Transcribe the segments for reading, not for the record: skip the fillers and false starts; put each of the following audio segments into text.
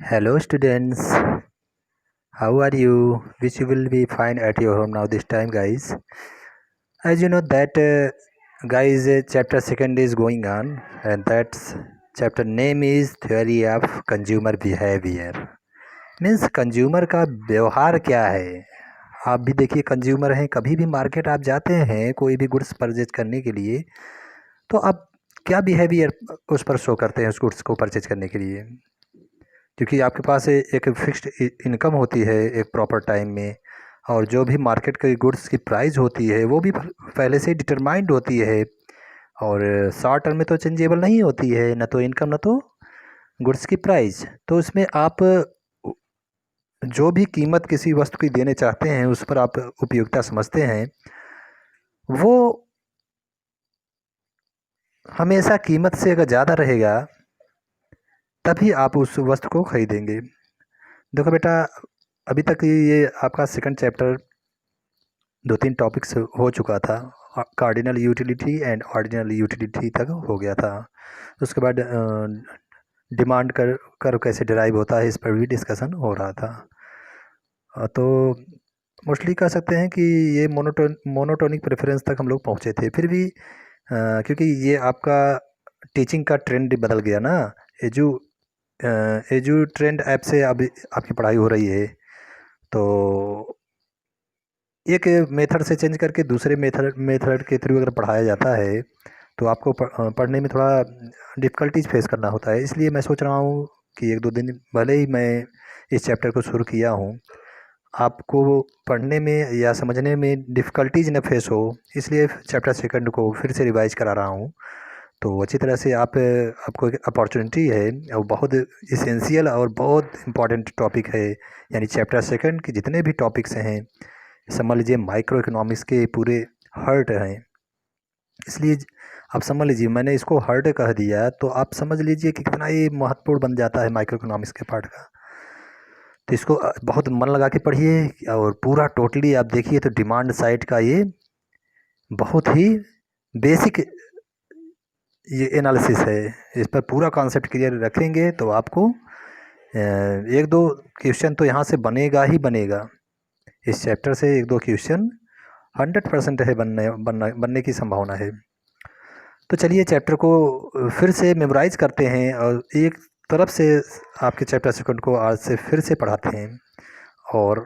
Hello students, how are you? Which you will be fine at your home now this time guys. As you know that guys chapter second is going on and that's chapter name is theory of consumer behavior. Means consumer का व्यवहार क्या है। आप भी देखिए consumer हैं, कभी भी मार्केट आप जाते हैं कोई भी गुड्स परचेज करने के लिए तो आप क्या बिहेवियर उस पर शो करते हैं उस गुड्स को परचेज करने के लिए, क्योंकि आपके पास एक फिक्स्ड इनकम होती है एक प्रॉपर टाइम में, और जो भी मार्केट के गुड्स की प्राइस होती है वो भी पहले से डिटरमाइंड होती है और शॉर्ट टर्म में तो चेंजेबल नहीं होती है, ना तो इनकम ना तो गुड्स की प्राइस। तो उसमें आप जो भी कीमत किसी वस्तु की देने चाहते हैं उस पर आप उपयोगिता समझते हैं, वो हमेशा कीमत से अगर ज़्यादा रहेगा तभी आप उस वस्तु को खरीदेंगे। देखो बेटा, अभी तक ये आपका सेकंड चैप्टर 2-3 टॉपिक्स हो चुका था। Cardinal utility and ordinal utility तक हो गया था। उसके बाद डिमांड कर कैसे डिराइव होता है इस पर भी डिस्कशन हो रहा था। तो मोस्टली कह सकते हैं कि ये मोनोटोनिक प्रेफरेंस तक हम लोग पहुँचे थे। फिर भी क्योंकि ये आपका टीचिंग का ट्रेंड बदल गया ना, एजू ट्रेंड ऐप से अब आपकी पढ़ाई हो रही है, तो एक मेथड से चेंज करके दूसरे मेथड के थ्रू अगर पढ़ाया जाता है तो आपको पढ़ने में थोड़ा डिफ़िकल्टीज फेस करना होता है। इसलिए मैं सोच रहा हूँ कि 1-2 दिन भले ही मैं इस चैप्टर को शुरू किया हूँ, आपको पढ़ने में या समझने में डिफ़िकल्टीज न फेस हो, इसलिए चैप्टर सेकंड को फिर से रिवाइज करा रहा हूँ। तो अच्छी तरह से आपको एक अपॉर्चुनिटी है और बहुत इसेंशियल और बहुत इम्पॉर्टेंट टॉपिक है, यानी चैप्टर सेकंड के जितने भी टॉपिक्स हैं समझ लीजिए माइक्रो इकोनॉमिक्स के पूरे हर्ट हैं। इसलिए आप समझ लीजिए मैंने इसको हर्ट कह दिया तो आप समझ लीजिए कि कितना ये महत्वपूर्ण बन जाता है माइक्रो इकोनॉमिक्स के पार्ट का। तो इसको बहुत मन लगा के पढ़िए और पूरा टोटली आप देखिए तो डिमांड साइड का ये बहुत ही बेसिक ये एनालिसिस है। इस पर पूरा कॉन्सेप्ट क्लियर रखेंगे तो आपको 1-2 क्वेश्चन तो यहाँ से बनेगा ही बनेगा। इस चैप्टर से 1-2 क्वेश्चन 100% है बनने की संभावना है। तो चलिए चैप्टर को फिर से मेमोराइज़ करते हैं और एक तरफ से आपके चैप्टर सेकंड को आज से फिर से पढ़ाते हैं। और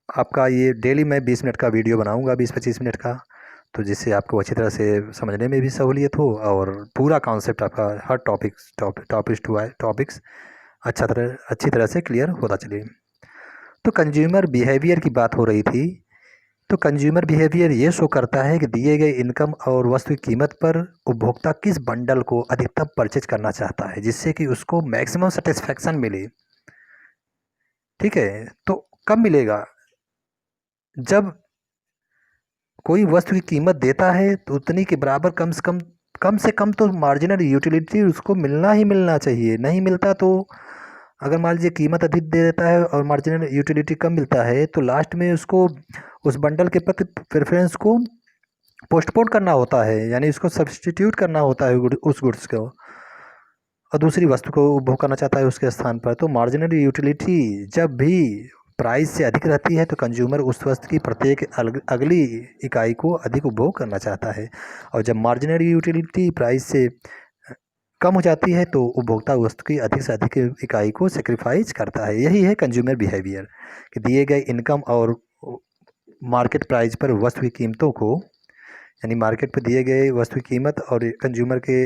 आपका ये डेली मैं 20 मिनट का वीडियो बनाऊंगा, 20-25 मिनट का, तो जिससे आपको अच्छी तरह से समझने में भी सहूलियत हो और पूरा कॉन्सेप्ट आपका हर टॉपिक्स अच्छी तरह से क्लियर होता चले। तो कंज्यूमर बिहेवियर की बात हो रही थी। तो कंज्यूमर बिहेवियर ये शो करता है कि दिए गए इनकम और वस्तु की कीमत पर उपभोक्ता किस बंडल को अधिकतम परचेज करना चाहता है जिससे कि उसको मैक्सिमम सेटिस्फैक्शन मिले। ठीक है, तो कब मिलेगा? जब कोई वस्तु की कीमत देता है तो उतनी के बराबर कम से कम तो मार्जिनल यूटिलिटी उसको मिलना ही मिलना चाहिए। नहीं मिलता तो अगर मान लीजिए कीमत अधिक दे देता है और मार्जिनल यूटिलिटी कम मिलता है तो लास्ट में उसको उस बंडल के प्रति प्रेफरेंस को पोस्टपोन करना होता है, यानी उसको सब्सटीट्यूट करना होता है उस गुड्स को और दूसरी वस्तु को उपभोग करना चाहता है उसके स्थान पर। तो मार्जिनल यूटिलिटी जब भी प्राइस से अधिक रहती है तो कंज्यूमर उस वस्तु की प्रत्येक अगली इकाई को अधिक उपभोग करना चाहता है, और जब मार्जिनल यूटिलिटी प्राइस से कम हो जाती है तो उपभोक्ता वस्तु की अधिक से अधिक इकाई को सेक्रीफाइस करता है। यही है कंज्यूमर बिहेवियर कि दिए गए इनकम और मार्केट प्राइस पर वस्तु की कीमतों को, यानी मार्केट पर दिए गए वस्तु की कीमत और कंज्यूमर के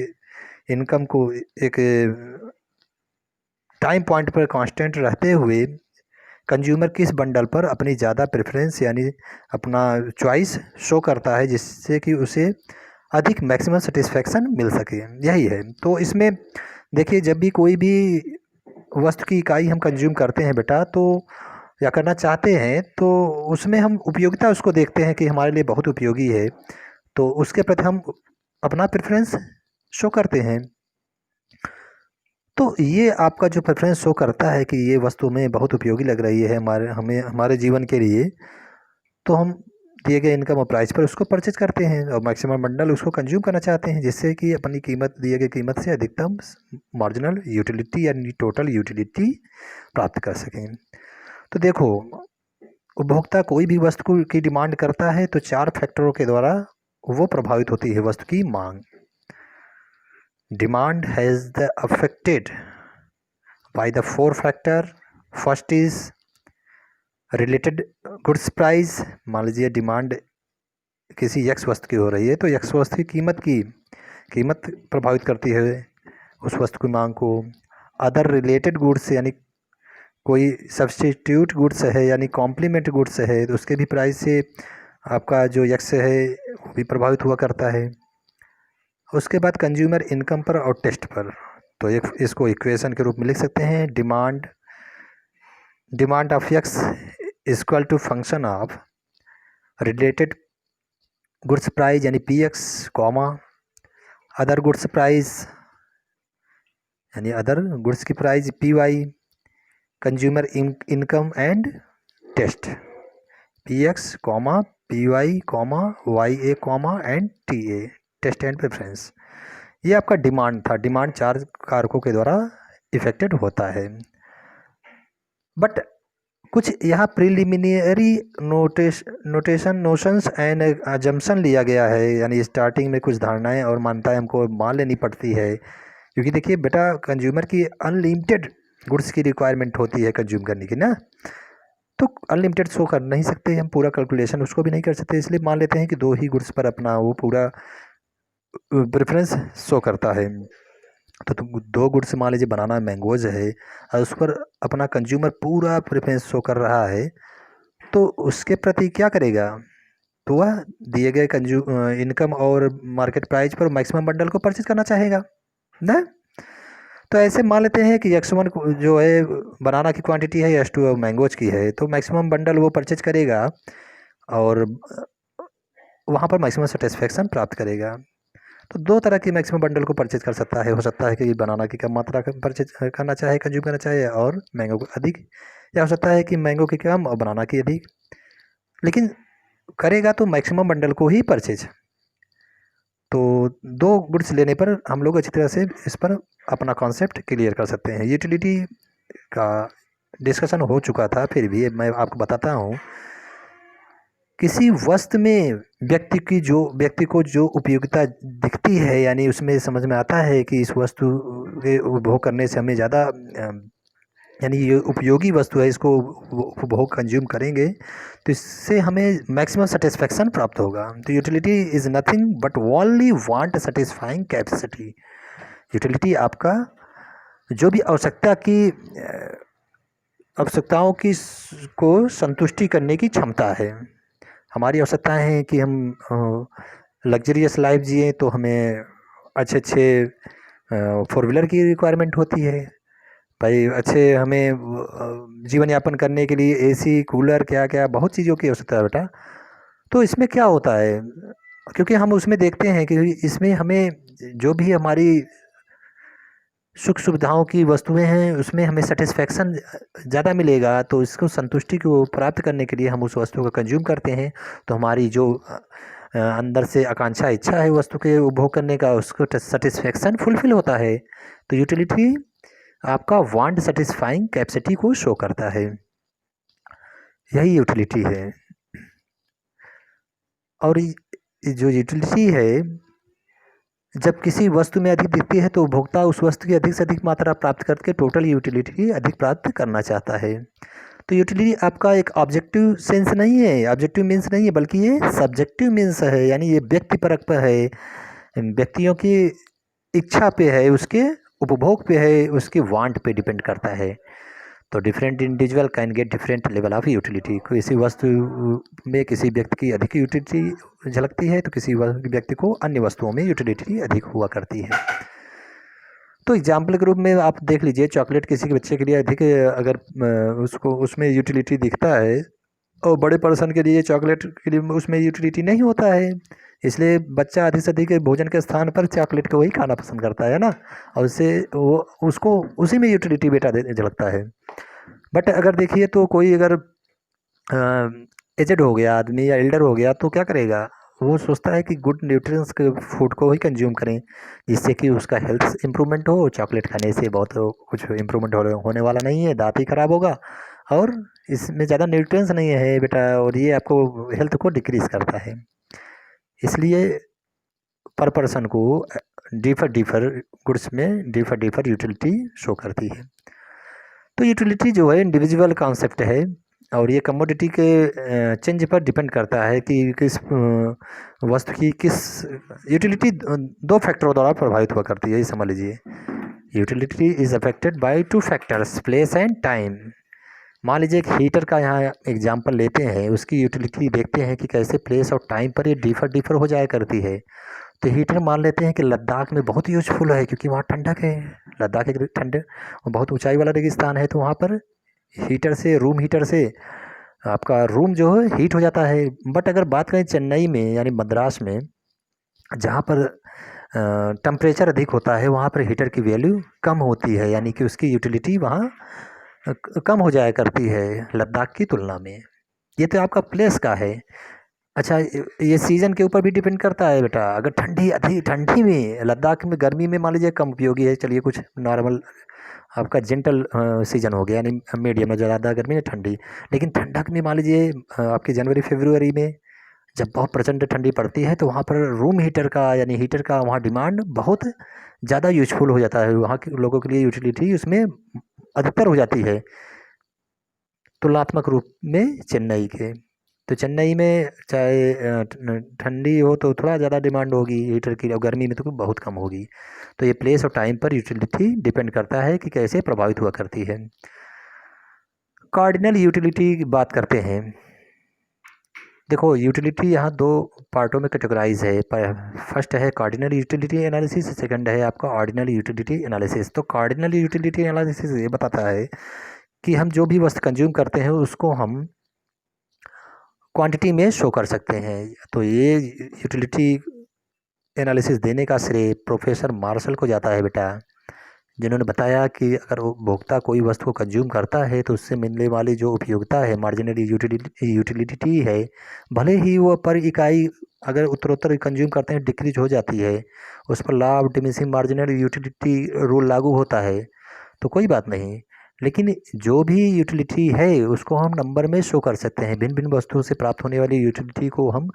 इनकम को एक टाइम पॉइंट पर कांस्टेंट रहते हुए कंज्यूमर किस बंडल पर अपनी ज़्यादा प्रेफरेंस यानी अपना चॉइस शो करता है जिससे कि उसे अधिक मैक्सिमम सेटिस्फैक्शन मिल सके। यही है। तो इसमें देखिए जब भी कोई भी वस्तु की इकाई हम कंज्यूम करते हैं बेटा तो या करना चाहते हैं तो उसमें हम उपयोगिता उसको देखते हैं कि हमारे लिए बहुत उपयोगी है, तो उसके प्रति हम अपना प्रेफरेंस शो करते हैं। तो ये आपका जो प्रेफरेंस शो करता है कि ये वस्तु में बहुत उपयोगी लग रही है हमारे जीवन के लिए, तो हम दिए गए इनकम और प्राइस पर उसको परचेज करते हैं और मैक्सिमम बंडल उसको कंज्यूम करना चाहते हैं, जिससे कि अपनी कीमत दिए गए कीमत से अधिकतम मार्जिनल यूटिलिटी यानी टोटल यूटिलिटी प्राप्त कर सकें। तो देखो, उपभोक्ता कोई भी वस्तु की डिमांड करता है तो 4 फैक्टरों के द्वारा वो प्रभावित होती है वस्तु की मांग। Demand has the affected by the 4 factor. First is related goods price. मान लीजिए डिमांड किसी यक्स वस्तु की हो रही है तो यक्स वस्तु की कीमत प्रभावित करती है उस वस्तु की मांग को। अदर रिलेटेड गुड्स यानी कोई सब्सटीट्यूट गुड्स है यानी कॉम्प्लीमेंट गुड्स है तो उसके भी प्राइस से आपका जो यक्स है वो भी प्रभावित हुआ करता है। उसके बाद कंज्यूमर इनकम पर और टेस्ट पर, तो एक इसको इक्वेशन के रूप में लिख सकते हैं। Demand of X equal to function of related goods price यानी P X comma other goods price यानी अदर गुड्स की price P Y consumer income and taste P X comma P Y comma Y A comma and T A taste and preference. ये आपका demand था। Demand 4 कारकों के द्वारा affected होता है। बट कुछ यहाँ प्रिलिमिनरी नोशंस एंड अजम्पशन लिया गया है, यानी स्टार्टिंग में कुछ धारणाएं और मान्यताएं हमको मान लेनी पड़ती है, क्योंकि देखिए बेटा कंज्यूमर की अनलिमिटेड गुड्स की रिक्वायरमेंट होती है कंज्यूम करने की ना, तो अनलिमिटेड शो कर नहीं सकते हम, पूरा कैलकुलेशन उसको भी नहीं कर सकते, इसलिए मान लेते हैं कि 2 ही गुड्स पर अपना वो पूरा प्रेफरेंस शो करता है। तो 2 गुड्स मान लीजिए बनाना मैंगोज है और उस पर अपना कंज्यूमर पूरा प्रेफरेंस शो कर रहा है, तो उसके प्रति क्या करेगा, तो वह दिए गए इनकम और मार्केट प्राइस पर मैक्सिमम बंडल को परचेज करना चाहेगा ना। तो ऐसे मान लेते हैं कि x1 जो है बनाना की क्वांटिटी है, x2 मैंगोज की है, तो मैक्सिमम बंडल वो परचेज करेगा और वहाँ पर मैक्सिमम सेटिस्फेक्शन प्राप्त करेगा। तो 2 तरह की मैक्सिमम बंडल को परचेज कर सकता है। हो सकता है कि बनाना की कम मात्रा परचेज करना चाहे, कंज्यूम करना चाहे, और मैंगो को अधिक, या हो सकता है कि मैंगो की कम और बनाना की अधिक, लेकिन करेगा तो मैक्सिमम बंडल को ही परचेज। तो 2 गुड्स लेने पर हम लोग अच्छी तरह से इस पर अपना कॉन्सेप्ट क्लियर कर सकते हैं। यूटिलिटी का डिस्कशन हो चुका था, फिर भी मैं आपको बताता हूँ। किसी वस्तु में व्यक्ति को जो उपयोगिता दिखती है, यानी उसमें समझ में आता है कि इस वस्तु के उपभोग करने से हमें ज़्यादा यानी ये उपयोगी वस्तु है, इसको उपभोग कंज्यूम करेंगे तो इससे हमें मैक्सिमम सेटिस्फेक्शन प्राप्त होगा। तो utility is nothing but only want satisfying capacity. Utility आपका जो भी आवश्यकताओं की को संतुष्टि करने की क्षमता है। हमारी आवश्यकताएं हैं कि हम लग्जरियस लाइफ जिए, तो हमें अच्छे 4 व्हीलर की रिक्वायरमेंट होती है भाई, अच्छे हमें जीवन यापन करने के लिए एसी कूलर क्या क्या बहुत चीज़ों की आवश्यकता है बेटा। तो इसमें क्या होता है, क्योंकि हम उसमें देखते हैं कि इसमें हमें जो भी हमारी सुख सुविधाओं की वस्तुएं हैं उसमें हमें सेटिस्फेक्शन ज़्यादा मिलेगा, तो इसको संतुष्टि को प्राप्त करने के लिए हम उस वस्तु को कंज्यूम करते हैं। तो हमारी जो अंदर से आकांक्षा इच्छा है वस्तु के उपभोग करने का, उसको सेटिस्फेक्शन फुलफिल होता है। तो यूटिलिटी आपका वांट सेटिस्फाइंग कैपेसिटी को शो करता है, यही यूटिलिटी है। और जो यूटिलिटी है, जब किसी वस्तु में अधिक दिखती है तो उपभोक्ता उस वस्तु की अधिक से अधिक मात्रा प्राप्त करके टोटल यूटिलिटी अधिक प्राप्त करना चाहता है। तो यूटिलिटी आपका एक ऑब्जेक्टिव सेंस नहीं है, ऑब्जेक्टिव मीन्स नहीं है, बल्कि ये सब्जेक्टिव मीन्स है, यानी ये व्यक्तिपरक पर है, व्यक्तियों की इच्छा पे है, उसके उपभोग पे है, उसके वांट पे डिपेंड करता है। तो different individual can get different level of utility. किसी वस्तु में किसी व्यक्ति की अधिक यूटिलिटी झलकती है तो किसी व्यक्ति को अन्य वस्तुओं में यूटिलिटी अधिक हुआ करती है। तो एग्जाम्पल के रूप में आप देख लीजिए, चॉकलेट किसी के बच्चे के लिए अधिक अगर उसको उसमें यूटिलिटी दिखता है, और बड़े पर्सन के लिए चॉकलेट के लिए उसमें यूटिलिटी नहीं होता है, इसलिए बच्चा अधिक से अधिक भोजन के स्थान पर चॉकलेट को वही खाना पसंद करता है ना, और उसको उसी में यूटिलिटी बेटा झलकता है। बट अगर देखिए तो कोई अगर एजेड हो गया आदमी या एल्डर हो गया तो क्या करेगा, वो सोचता है कि गुड न्यूट्रिएंट्स के फूड को ही कंज्यूम करें जिससे कि उसका हेल्थ इंप्रूवमेंट हो। चॉकलेट खाने से बहुत कुछ इम्प्रूवमेंट होने वाला नहीं है, दांत ही खराब होगा और इसमें ज़्यादा न्यूट्रिएंट्स नहीं है बेटा, और ये आपको हेल्थ को डिक्रीज करता है। इसलिए पर पर्सन को डिफर डिफर गुड्स में डिफर डिफर यूटिलिटी शो करती है। तो यूटिलिटी जो है इंडिविजुअल कॉन्सेप्ट है और ये कमोडिटी के चेंज पर डिपेंड करता है कि किस वस्तु की किस यूटिलिटी दो फैक्टरों द्वारा प्रभावित हुआ करती है, ये समझ लीजिए। Utility is affected by two factors, place and time. मान लीजिए एक हीटर का यहाँ एग्जांपल लेते हैं, उसकी यूटिलिटी देखते हैं कि कैसे प्लेस और टाइम पर ये डिफर डिफर हो जाया करती है। तो हीटर मान लेते हैं कि लद्दाख में बहुत यूजफुल है क्योंकि वहाँ ठंडक है, लद्दाख एक ठंड और बहुत ऊंचाई वाला रेगिस्तान है, तो वहाँ पर हीटर से, रूम हीटर से आपका रूम जो है हीट हो जाता है। बट अगर बात करें चेन्नई में यानी मद्रास में, जहाँ पर टेम्परेचर अधिक होता है, वहाँ पर हीटर की वैल्यू कम होती है, यानी कि उसकी यूटिलिटी वहाँ कम हो जाया करती है लद्दाख की तुलना में। ये तो आपका प्लेस का है। अच्छा, ये सीज़न के ऊपर भी डिपेंड करता है बेटा। अगर ठंडी अधिक ठंडी में, लद्दाख में गर्मी में मान लीजिए कम उपयोगी है, चलिए कुछ नॉर्मल आपका जेंटल सीजन हो गया यानी मीडियम में, ज़्यादा गर्मी या ठंडी। लेकिन ठंडक में मान लीजिए आपके जनवरी फरवरी में जब बहुत प्रचंड ठंडी पड़ती है तो वहाँ पर रूम हीटर का यानी हीटर का वहाँ डिमांड बहुत ज़्यादा यूजफुल हो जाता है, वहाँ के लोगों के लिए यूटिलिटी उसमें अधिकतर हो जाती है तुलनात्मक रूप में चेन्नई के। तो चेन्नई में चाहे ठंडी हो तो थोड़ा ज़्यादा डिमांड होगी हीटर की, और गर्मी में तो बहुत कम होगी। तो ये प्लेस और टाइम पर यूटिलिटी डिपेंड करता है कि कैसे प्रभावित हुआ करती है। कार्डिनल यूटिलिटी की बात करते हैं। देखो यूटिलिटी यहाँ दो पार्टों में कैटेगराइज है। फर्स्ट है कार्डिनल यूटिलिटी एनालिसिस, सेकंड है आपका ऑर्डिनल यूटिलिटी एनालिसिस। तो कार्डिनल यूटिलिटी एनालिसिस ये बताता है कि हम जो भी वस्तु कंज्यूम करते हैं उसको हम क्वांटिटी में शो कर सकते हैं। तो ये यूटिलिटी एनालिसिस देने का श्रेय प्रोफेसर मार्शल को जाता है बेटा, जिन्होंने बताया कि अगर उपभोक्ता कोई वस्तु को कंज्यूम करता है तो उससे मिलने वाली जो उपयोगिता है, मार्जिनल यूटिलिटी है, भले ही वो पर इकाई अगर उत्तरोत्तर कंज्यूम करते हैं डिक्रीज हो जाती है, उस पर law of diminishing marginal utility rule लागू होता है, तो कोई बात नहीं। लेकिन जो भी यूटिलिटी है उसको हम नंबर में शो कर सकते हैं। भिन्न भिन्न वस्तुओं से प्राप्त होने वाली यूटिलिटी को हम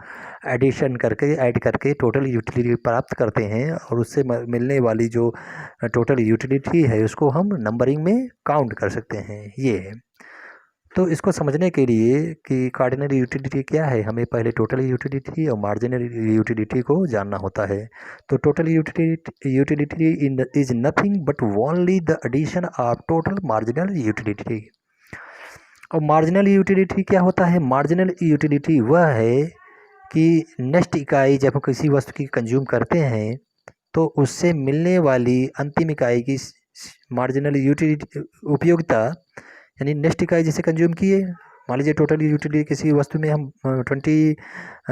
एडिशन करके ऐड करके टोटल यूटिलिटी प्राप्त करते हैं, और उससे मिलने वाली जो टोटल यूटिलिटी है उसको हम नंबरिंग में काउंट कर सकते हैं, ये है। तो इसको समझने के लिए कि कार्डिनल यूटिलिटी क्या है, हमें पहले टोटल यूटिलिटी और मार्जिनल यूटिलिटी को जानना होता है। तो total utility is nothing but only the addition of total marginal utility. और मार्जिनल यूटिलिटी क्या होता है? मार्जिनल यूटिलिटी वह है कि नेक्स्ट इकाई जब हम किसी वस्तु की कंज्यूम करते हैं तो उससे मिलने वाली अंतिम इकाई की मार्जिनल यूटिलिटी उपयोगिता, यानी नेक्स्ट इकाई जैसे कंज्यूम किए, मान लीजिए टोटल यूटिलिटी किसी वस्तु में हम 20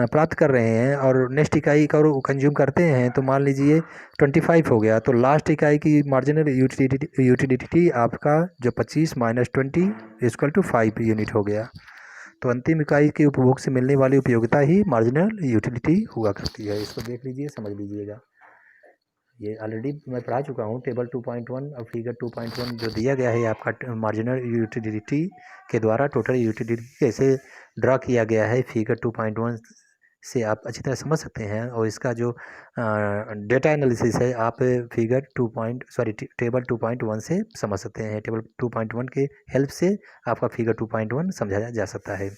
प्राप्त कर रहे हैं और नेक्स्ट इकाई का कंज्यूम करते हैं तो मान लीजिए 25 हो गया, तो लास्ट इकाई की मार्जिनल यूटिलिटी आपका जो 25 माइनस 20 इक्वल टू 5 यूनिट हो गया। तो अंतिम इकाई के उपभोग से मिलने वाली उपयोगिता ही मार्जिनल यूटिलिटी हुआ करती है। इसको देख लीजिए, समझ लीजिएगा। ये ऑलरेडी मैं पढ़ा चुका हूँ टेबल 2.1 और फिगर 2.1 जो दिया गया है आपका मार्जिनल यूटिलिटी के द्वारा टोटल यूटिलिटी कैसे ड्रा किया गया है, फिगर 2.1 से आप अच्छी तरह समझ सकते हैं। और इसका जो डेटा एनालिसिस है आप फिगर टेबल 2.1 से समझ सकते हैं। टेबल 2.1 के हेल्प से आपका फिगर 2.1 समझाया जा सकता है।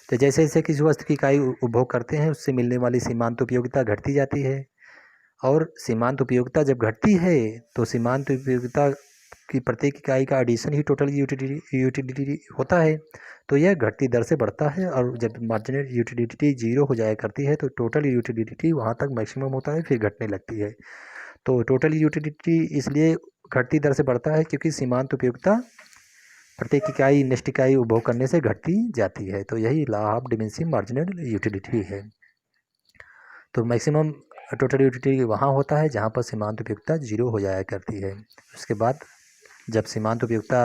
तो जैसे जैसे किसी वस्तु की इकाई उपभोग करते हैं उससे मिलने वाली सीमांत उपयोगिता घटती जाती है, और सीमांत उपयोगिता जब घटती है तो सीमांत उपयोगिता की प्रत्येक इकाई का एडिशन ही टोटल यूटिलिटी होता है। तो यह घटती दर से बढ़ता है, और जब मार्जिनल यूटिलिटी जीरो हो जाया करती है तो टोटल यूटिलिटी वहाँ तक मैक्सिमम होता है, फिर घटने लगती है। तो टोटल यूटिलिटी इसलिए घटती दर से बढ़ता है क्योंकि सीमांत उपयोगिता प्रत्येक इकाई नेक्स्ट इकाई उपभोग करने से घटती जाती है। तो यही law of diminishing marginal utility है। तो मैक्सिमम टोटल यूटिलिटी वहाँ होता है जहाँ पर सीमांत उपयोगिता जीरो हो जाया करती है। उसके बाद जब सीमांत उपयोगिता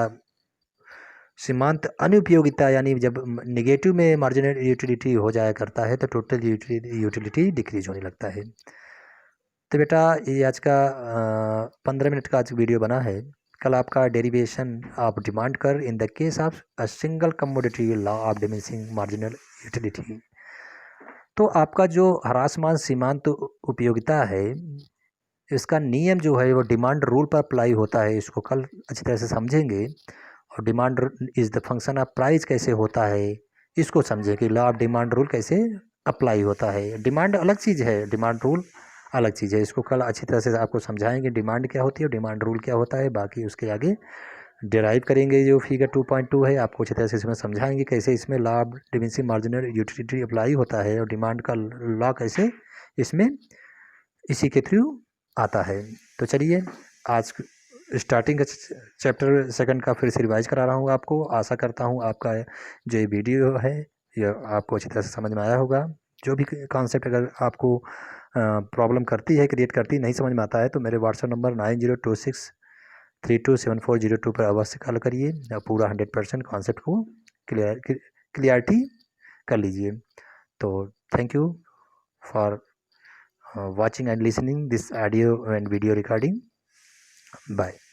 सीमांत अनुपयोगिता यानी जब नेगेटिव में मार्जिनल यूटिलिटी हो जाया करता है तो टोटल यूटिलिटी डिक्रीज होने लगता है। तो बेटा ये आज का 15 मिनट का आज वीडियो बना है। कल आपका डेरिवेशन ऑफ डिमांड कर in the case of a single commodity law of diminishing marginal utility. तो आपका जो ह्रासमान सीमांत उपयोगिता है, इसका नियम जो है वो डिमांड रूल पर अप्लाई होता है। इसको कल अच्छी तरह से समझेंगे। और demand is the function of price कैसे होता है, इसको समझें कि लॉ ऑफ डिमांड रूल कैसे अप्लाई होता है। डिमांड अलग चीज़ है, डिमांड रूल अलग चीज़ है। इसको कल अच्छी तरह से आपको समझाएंगे डिमांड क्या होती है, डिमांड रूल क्या होता है। बाकी उसके आगे डिराइव करेंगे जो फिगर 2.2 है, आपको अच्छी तरह से इसमें समझाएंगे कैसे इसमें law of diminishing marginal utility apply होता है और डिमांड का लॉ कैसे इसमें इसी के थ्रू आता है। तो चलिए आज स्टार्टिंग का चैप्टर सेकंड का फिर से रिवाइज करा रहा हूँ आपको। आशा करता हूँ आपका जो ये वीडियो है यह आपको अच्छी तरह से समझ में आया होगा। जो भी कॉन्सेप्ट अगर आपको प्रॉब्लम करती है, क्रिएट करती नहीं समझ में आता है, तो मेरे व्हाट्सएप नंबर 9026327402 पर अवश्य कॉल करिए। पूरा 100% कॉन्सेप्ट को क्लियरिटी कर लीजिए। तो thank you for watching and listening this audio and video recording. Bye.